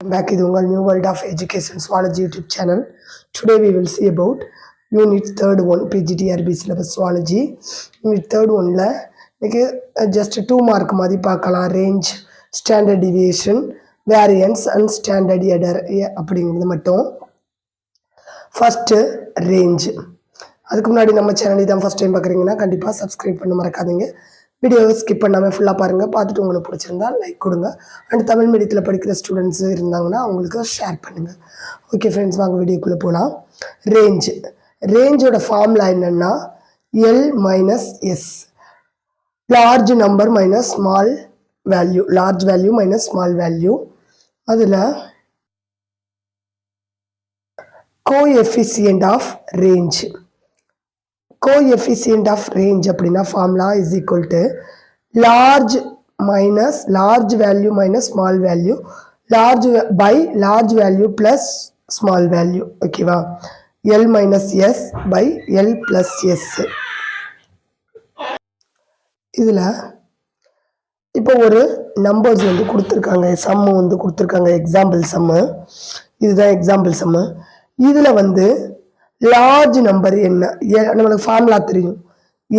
Back in the New World of Education Zoology YouTube channel. Today we will see about Unit 3rd one PGTRB syllabus Zoology. Unit 3rd one just 2 mark மாதிரி பார்க்கலாம். Range, standard deviation, variance and standard error அப்படிங்கிறது மட்டும். First range. அதுக்கு முன்னாடி நம்ம channel இதான் first time பார்க்குறீங்கன்னா கண்டிப்பாக சப்ஸ்கிரைப் பண்ண மறக்காதீங்க. வீடியோவை ஸ்கிப் பண்ணாமல் ஃபுல்லாக பாருங்கள். பார்த்துட்டு உங்களுக்கு பிடிச்சிருந்தா லைக் கொடுங்க. அண்ட் தமிழ் மீடியத்தில் படிக்கிற ஸ்டூடெண்ட்ஸ் இருந்தாங்கன்னா அவங்களுக்கு ஷேர் பண்ணுங்கள். ஓகே ஃப்ரெண்ட்ஸ், வாங்க வீடியோக்குள்ளே போகலாம். ரேஞ்சோட ஃபார்முலா என்னென்னா L minus S, large number minus small value, large value minus small value. அதில் coefficient of range, coefficient of range அப்படின்னா formula is equal to large minus large value minus small value, large by large value plus small value. ஓகேவா? L minus S by L plus S. இதில் இப்போ ஒரு numbers வந்து கொடுத்துருக்காங்க, சம்மு வந்து கொடுத்துருக்காங்க, example sum. இதுதான் எக்ஸாம்பிள் சம்மு. இதில் வந்து லார்ஜ் நம்பர் என்ன, நம்மளுக்கு ஃபார்முலா தெரியும்,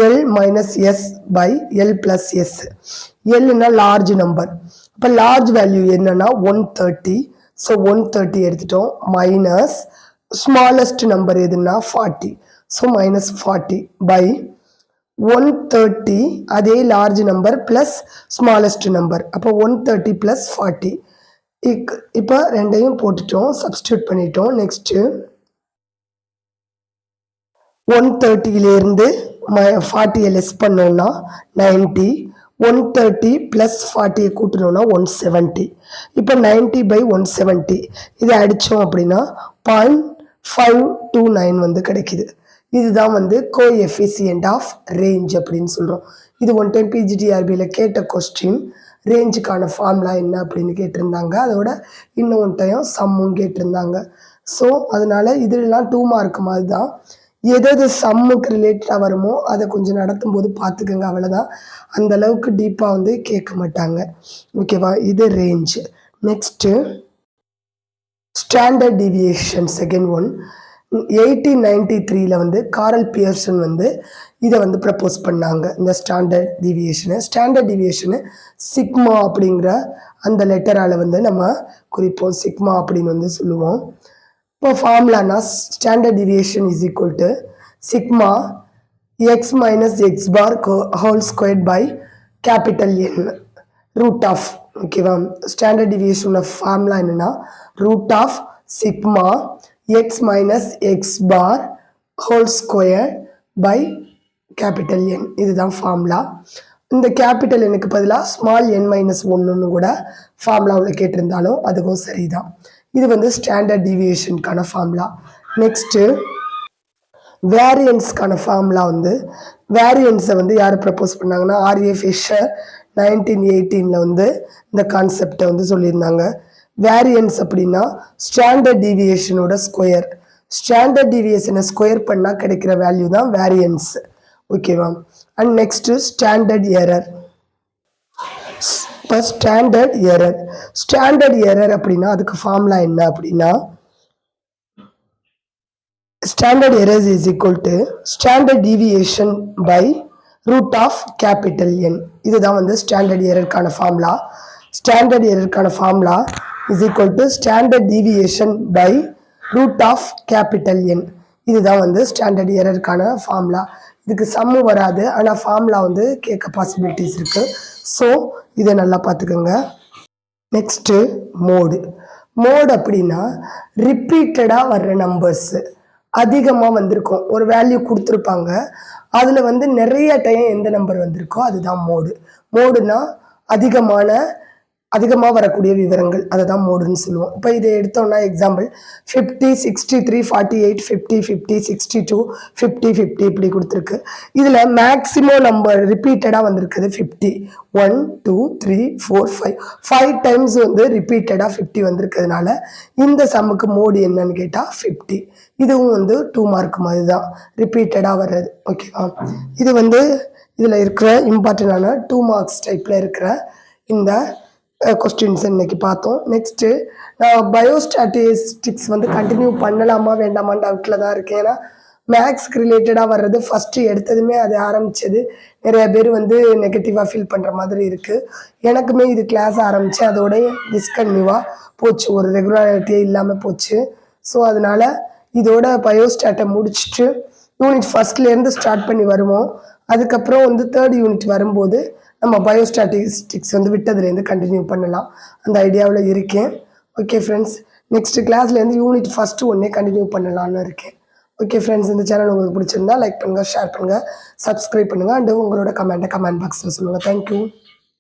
L minus S by L plus S. எல்னா லார்ஜ் நம்பர், அப்போ லார்ஜ் வேல்யூ என்னன்னா 130. ஸோ 130 எடுத்துட்டோம். மைனஸ் ஸ்மாலஸ்ட் நம்பர் எதுன்னா 40. ஸோ மைனஸ் 40 பை 130 அதே large number plus smallest number, அப்போ 130 பிளஸ் 40. இப்போ ரெண்டையும் போட்டுட்டோம், சப்ஸ்டியூட் பண்ணிட்டோம். நெக்ஸ்ட்டு 130லேருந்து 40 லெஸ் பண்ணோன்னா 90, 130 ப்ளஸ் 40 கூட்டணும்னா 170. இப்போ 90 பை 170 இதை அடித்தோம் அப்படின்னா 0.529 வந்து கிடைக்குது. இதுதான் வந்து கோஎஃபிசியன்ட் ஆஃப் ரேஞ்ச் அப்படின்னு சொல்கிறோம். இது ஒன் டைம் பிஜிடிஆர்பியில் கேட்ட கொஸ்டின். ரேஞ்சுக்கான ஃபார்முலா என்ன அப்படின்னு கேட்டிருந்தாங்க. அதோட இன்னும் ஒன் டைம் சம்மும் கேட்டிருந்தாங்க. ஸோ அதனால் இதெல்லாம் 2 மார்க் மாதிரி தான். எது சம்முக்கு ரிலேட்டடாக வருமோ அதை கொஞ்சம் நடத்தும் போது பார்த்துக்கோங்க, அவ்வளோதான். அந்த அளவுக்கு டீப்பாக வந்து கேட்க மாட்டாங்க. ஓகேவா? இது range. Next standard deviation, second one. 1893 வந்து காரல் பியர்சன் வந்து இதை வந்து ப்ரப்போஸ் பண்ணாங்க, இந்த ஸ்டாண்டர்ட் டிவியேஷனை. ஸ்டாண்டர்ட் டிவியேஷனு சிக்மா அப்படிங்கிற அந்த லெட்டரால் வந்து நம்ம குறிப்போம், சிக்மா அப்படின்னு வந்து சொல்லுவோம். இப்போ ஃபார்முலானா standard deviation is equal to sigma X minus X bar whole squared by capital N root of. ஓகேவா? ஸ்டாண்டர்ட் டிவியேஷனோட ஃபார்முலா என்னென்னா root of sigma X minus X bar whole square by capital N. இதுதான் formula. இந்த capital எனக்கு பதிலாக small என் minus 1ன்னு கூட ஃபார்முலாவில் கேட்டிருந்தாலும் அதுக்கும் சரிதான். இது வந்து ஸ்டாண்டர்ட் டிவியேஷனுக்கான ஃபார்முலா. நெக்ஸ்ட்டு வேரியன்ஸ்க்கான ஃபார்முலா வந்து, வேரியன்ஸை வந்து யார் ப்ரப்போஸ் பண்ணாங்கன்னா ஆர்ஏ ஃபிஷர் 1918 வந்து இந்த கான்செப்டை வந்து சொல்லியிருந்தாங்க. வேரியன்ஸ் அப்படின்னா ஸ்டாண்டர்ட் டிவியேஷனோட ஸ்கொயர். ஸ்டாண்டர்ட் டிவியேஷனை ஸ்கொயர் பண்ணால் கிடைக்கிற வேல்யூ தான் வேரியன்ஸ். ஓகேவா? And next standard error. இப்போ ஸ்டாண்டர்ட் எரர் அப்படின்னா அதுக்கு ஃபார்முலா என்ன அப்படின்னா standard error is equal to standard deviation by root of capital N. இதுதான் வந்து ஸ்டாண்டர்ட் எரருக்கான ஃபார்முலா. ஸ்டாண்டர்ட் எரருக்கான formula is equal to standard deviation by root of capital N. இதுதான் வந்து ஸ்டாண்டர்ட் எரருக்கான ஃபார்முலா. இதுக்கு சம்மு வராது, ஆனால் ஃபார்முலா வந்து கேட்க பாசிபிலிட்டிஸ் இருக்குது. ஸோ இதை நல்லா பார்த்துக்கோங்க. நெக்ஸ்ட்டு மோடு அப்படின்னா ரிப்பீட்டடாக வர்ற நம்பர்ஸு அதிகமாக வந்திருக்கும். ஒரு வேல்யூ கொடுத்துருப்பாங்க, அதில் வந்து நிறைய டைம் எந்த நம்பர் வந்திருக்கோ அதுதான் மோடுனா அதிகமாக வரக்கூடிய விவரங்கள், அதை தான் மோடுன்னு சொல்லுவோம். இப்போ இதை எடுத்தோம்னா எக்ஸாம்பிள் 50, 63, 48, 50, 50, 62, 50, 50 இப்படி கொடுத்துருக்கு. இதில் மேக்ஸிமம் நம்பர் ரிப்பீட்டடாக வந்திருக்குது 50. 1, 2, 3, 4, 5 டைம்ஸ் வந்து ரிப்பீட்டடாக 50 வந்திருக்கிறதுனால இந்த சம்முக்கு மோடு என்னன்னு கேட்டால் 50. இதுவும் வந்து 2 மார்க் மாதிரி தான், ரிப்பீட்டடாக வர்றது. ஓகேவா? இது வந்து இதில் இருக்கிற இம்பார்ட்டண்டான 2 மார்க்ஸ் டைப்பில் இருக்கிற இந்த கொஸ்டின்ஸ் இன்னைக்கு பார்த்தோம். நெக்ஸ்ட்டு நான் பயோஸ்டாட்டிஸ்டிக்ஸ் வந்து கண்டினியூ பண்ணலாமா வேண்டாமான்னு டவுட்டில் தான் இருக்கேன். ஏன்னா மேக்ஸ்க்கு ரிலேட்டடாக வர்றது ஃபஸ்ட்டு எடுத்ததுமே அது ஆரம்பித்தது நிறைய பேர் வந்து நெகட்டிவாக ஃபீல் பண்ணுற மாதிரி இருக்குது. எனக்குமே இது கிளாஸ் ஆரம்பித்தேன், அதோடய டிஸ்கன்டினியூவாக போச்சு, ஒரு ரெகுலாரிட்டியே இல்லாமல் போச்சு. ஸோ அதனால் இதோட பயோஸ்டாட்டை முடிச்சுட்டு யூனிட் ஃபஸ்ட்லேருந்து ஸ்டார்ட் பண்ணி வருவோம். அதுக்கப்புறம் வந்து 3rd யூனிட் வரும்போது நம்ம பயோஸ்டாட்டிஸ்டிக்ஸ் வந்து விட்டதுலேருந்து கண்டினியூ பண்ணலாம், அந்த ஐடியாவில் இருக்கேன். ஓகே ஃப்ரெண்ட்ஸ், நெக்ஸ்ட் கிளாஸ்லேருந்து யூனிட் ஃபஸ்ட்டு ஒன்றே கண்டினியூ பண்ணலான்னு இருக்கேன். ஓகே ஃப்ரெண்ட்ஸ், இந்த சேனல் உங்களுக்கு பிடிச்சிருந்தா லைக் பண்ணுங்கள், ஷேர் பண்ணுங்கள், சப்ஸ்கிரைப் பண்ணுங்கள், அண்டு உங்களோட கமெண்ட் பாக்ஸில் சொல்லுங்கள். தேங்க்யூ.